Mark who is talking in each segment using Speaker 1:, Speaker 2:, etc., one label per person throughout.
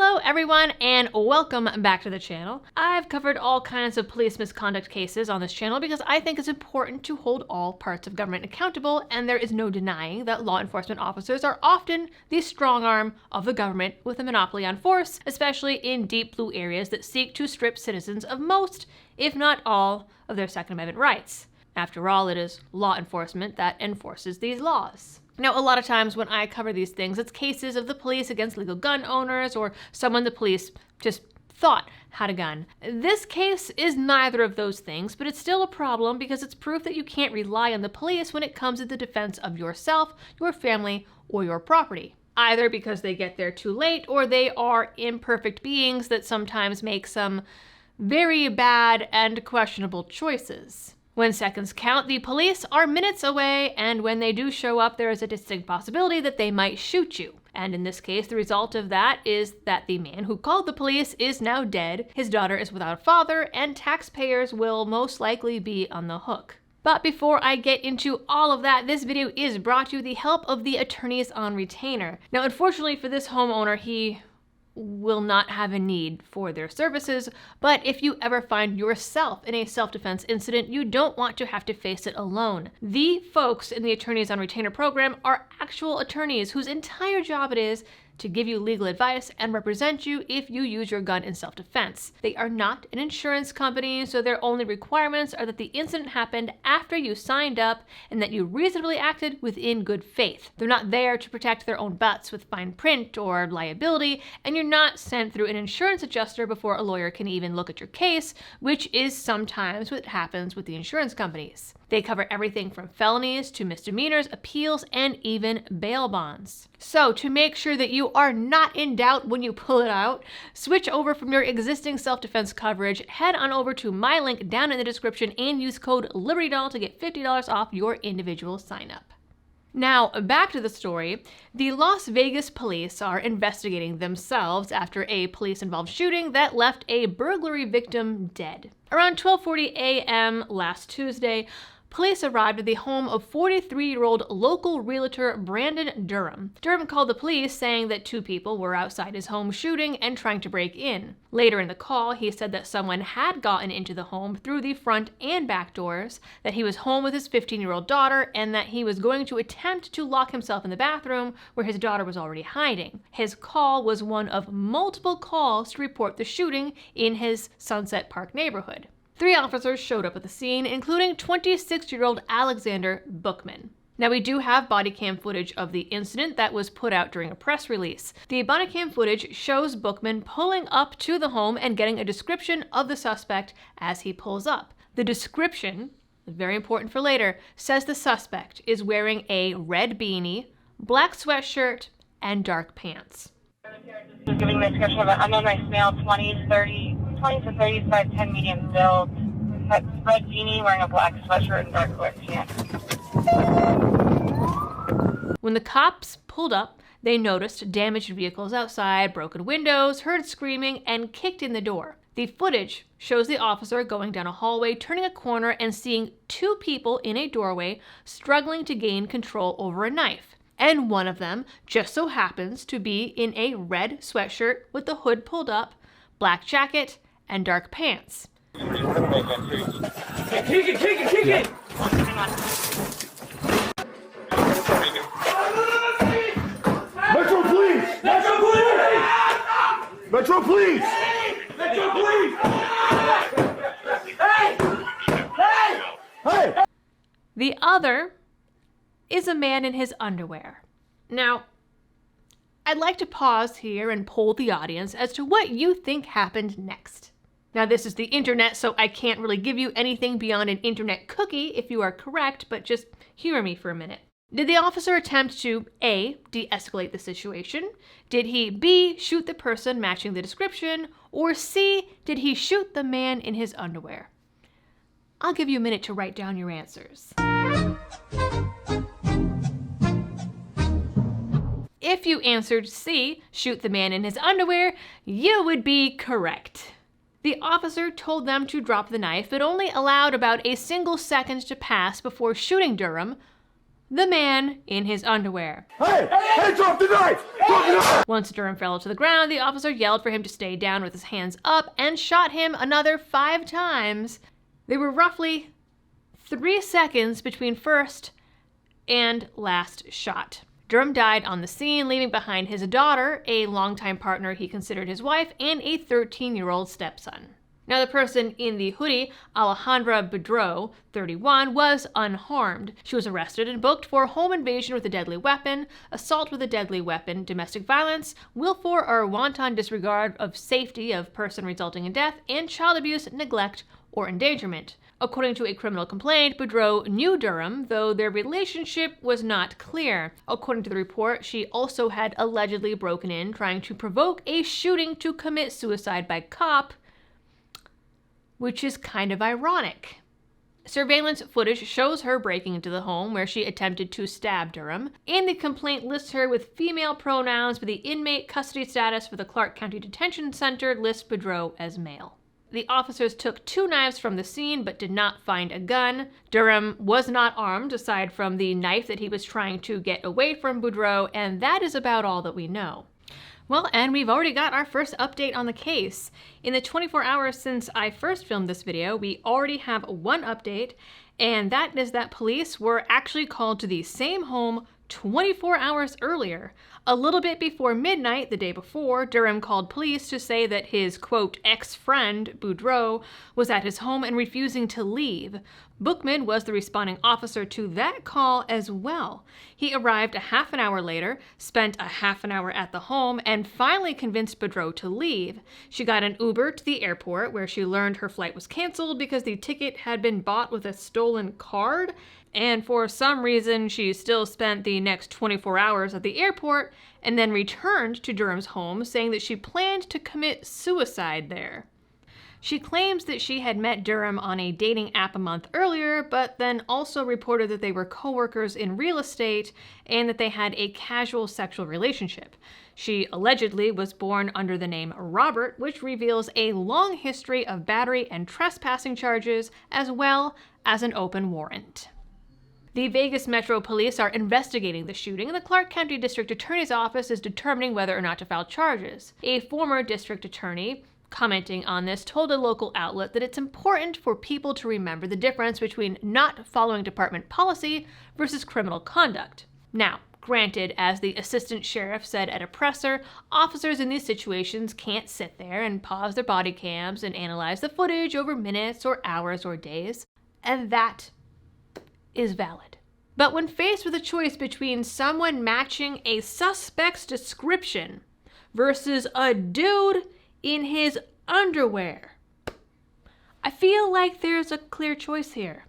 Speaker 1: Hello everyone and welcome back to the channel. I've covered all kinds of police misconduct cases on this channel because I think it's important to hold all parts of government accountable, and there is no denying that law enforcement officers are often the strong arm of the government with a monopoly on force, especially in deep blue areas that seek to strip citizens of most, if not all, of their Second Amendment rights. After all, it is law enforcement that enforces these laws. Now, a lot of times when I cover these things, it's cases of the police against legal gun owners or someone the police just thought had a gun. This case is neither of those things, but it's still a problem because it's proof that you can't rely on the police when it comes to the defense of yourself, your family, or your property. Either because they get there too late or they are imperfect beings that sometimes make some very bad and questionable choices. When seconds count, the police are minutes away, and when they do show up, there is a distinct possibility that they might shoot you. And in this case, the result of that is that the man who called the police is now dead, his daughter is without a father, and taxpayers will most likely be on the hook. But before I get into all of that, this video is brought to you with the help of the attorneys on retainer. Now, unfortunately for this homeowner, he will not have a need for their services, but if you ever find yourself in a self-defense incident, you don't want to have to face it alone. The folks in the Attorneys on Retainer program are actual attorneys whose entire job it is to give you legal advice and represent you if you use your gun in self-defense. They are not an insurance company, so their only requirements are that the incident happened after you signed up and that you reasonably acted within good faith. They're not there to protect their own butts with fine print or liability, and you're not sent through an insurance adjuster before a lawyer can even look at your case, which is sometimes what happens with the insurance companies. They cover everything from felonies to misdemeanors, appeals, and even bail bonds. So to make sure that you are not in doubt when you pull it out, switch over from your existing self-defense coverage, head on over to my link down in the description and use code LibertyDoll to get $50 off your individual sign-up. Now, back to the story. The Las Vegas police are investigating themselves after a police-involved shooting that left a burglary victim dead. Around 12:40 a.m. last Tuesday, police arrived at the home of 43-year-old local realtor Brandon Durham. Durham called the police saying that two people were outside his home shooting and trying to break in. Later in the call, he said that someone had gotten into the home through the front and back doors, that he was home with his 15-year-old daughter, and that he was going to attempt to lock himself in the bathroom where his daughter was already hiding. His call was one of multiple calls to report the shooting in his Sunset Park neighborhood. 3 officers showed up at the scene, including 26-year-old Alexander Bookman. Now, we do have body cam footage of the incident that was put out during a press release. The body cam footage shows Bookman pulling up to the home and getting a description of the suspect as he pulls up. The description, very important for later, says the suspect is wearing a red beanie, black sweatshirt, and dark pants.
Speaker 2: Just giving the description of an unknown male, 20s to 30s, 5'10", medium build, red beanie, wearing a black sweatshirt and dark sweatpants.
Speaker 1: When the cops pulled up, they noticed damaged vehicles outside, broken windows, heard screaming, and kicked in the door. The footage shows the officer going down a hallway, turning a corner, and seeing 2 people in a doorway struggling to gain control over a knife. And one of them just so happens to be in a red sweatshirt with the hood pulled up, black jacket, and dark pants.
Speaker 2: Kick it!
Speaker 3: Metro Police! Metro Police! Metro Police! Metro Police! Hey! Hey! Hey!
Speaker 1: The other is a man in his underwear. Now, I'd like to pause here and poll the audience as to what you think happened next. Now, this is the internet, so I can't really give you anything beyond an internet cookie if you are correct, but just humor me for a minute. Did the officer attempt to A, de-escalate the situation? Did he B, shoot the person matching the description? Or C, did he shoot the man in his underwear? I'll give you a minute to write down your answers. If you answered C, shoot the man in his underwear, you would be correct. The officer told them to drop the knife, but only allowed about a single second to pass before shooting Durham, the man in his underwear.
Speaker 3: Hey! Hey, drop the knife! Drop the knife!
Speaker 1: Once Durham fell to the ground, the officer yelled for him to stay down with his hands up and shot him another 5 times. There were roughly 3 seconds between first and last shot. Durham died on the scene, leaving behind his daughter, a longtime partner he considered his wife, and a 13-year-old stepson. Now, the person in the hoodie, Alejandra Boudreau, 31, was unharmed. She was arrested and booked for home invasion with a deadly weapon, assault with a deadly weapon, domestic violence, willful or wanton disregard of safety of person resulting in death, and child abuse, neglect, or endangerment. According to a criminal complaint, Boudreau knew Durham, though their relationship was not clear. According to the report, she also had allegedly broken in, trying to provoke a shooting to commit suicide by cop, which is kind of ironic. Surveillance footage shows her breaking into the home where she attempted to stab Durham, and the complaint lists her with female pronouns, but the inmate custody status for the Clark County Detention Center lists Boudreau as male. The officers took 2 knives from the scene but did not find a gun. Durham was not armed aside from the knife that he was trying to get away from Boudreau, and that is about all that we know. Well, and we've already got our first update on the case. In the 24 hours since I first filmed this video, we already have one update, and that is that police were actually called to the same home 24 hours earlier. A little bit before midnight the day before, Durham called police to say that his, quote, ex-friend, Boudreau, was at his home and refusing to leave. Bookman was the responding officer to that call as well. He arrived a half an hour later, spent a half an hour at the home, and finally convinced Boudreau to leave. She got an Uber to the airport, where she learned her flight was canceled because the ticket had been bought with a stolen card, and for some reason she still spent the next 24 hours at the airport and then returned to Durham's home, saying that she planned to commit suicide there. She claims that she had met Durham on a dating app a month earlier, but then also reported that they were co-workers in real estate and that they had a casual sexual relationship. She allegedly was born under the name Robert, which reveals a long history of battery and trespassing charges, as well as an open warrant. The Vegas Metro Police are investigating the shooting, and the Clark County District Attorney's Office is determining whether or not to file charges. A former district attorney, commenting on this, told a local outlet that it's important for people to remember the difference between not following department policy versus criminal conduct. Now, granted, as the assistant sheriff said at a presser, officers in these situations can't sit there and pause their body cams and analyze the footage over minutes or hours or days, and that is valid. But when faced with a choice between someone matching a suspect's description versus a dude in his underwear, I feel like there's a clear choice here.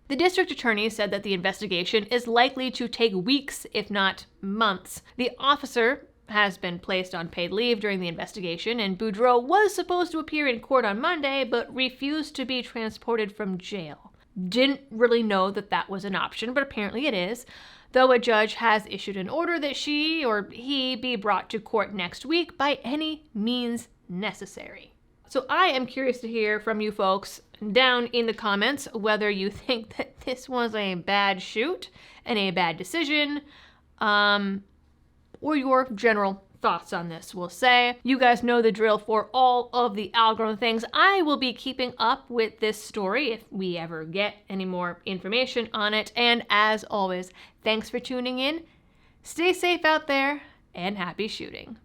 Speaker 1: The district attorney said that the investigation is likely to take weeks, if not months. The officer has been placed on paid leave during the investigation, and Boudreau was supposed to appear in court on Monday, but refused to be transported from jail. Didn't really know that that was an option, but apparently it is, though a judge has issued an order that she or he be brought to court next week by any means necessary. So I am curious to hear from you folks down in the comments whether you think that this was a bad shoot and a bad decision, or your general thoughts on this. We'll say, you guys know the drill for all of the algorithm things. I will be keeping up with this story if we ever get any more information on it. And as always, thanks for tuning in. Stay safe out there and happy shooting.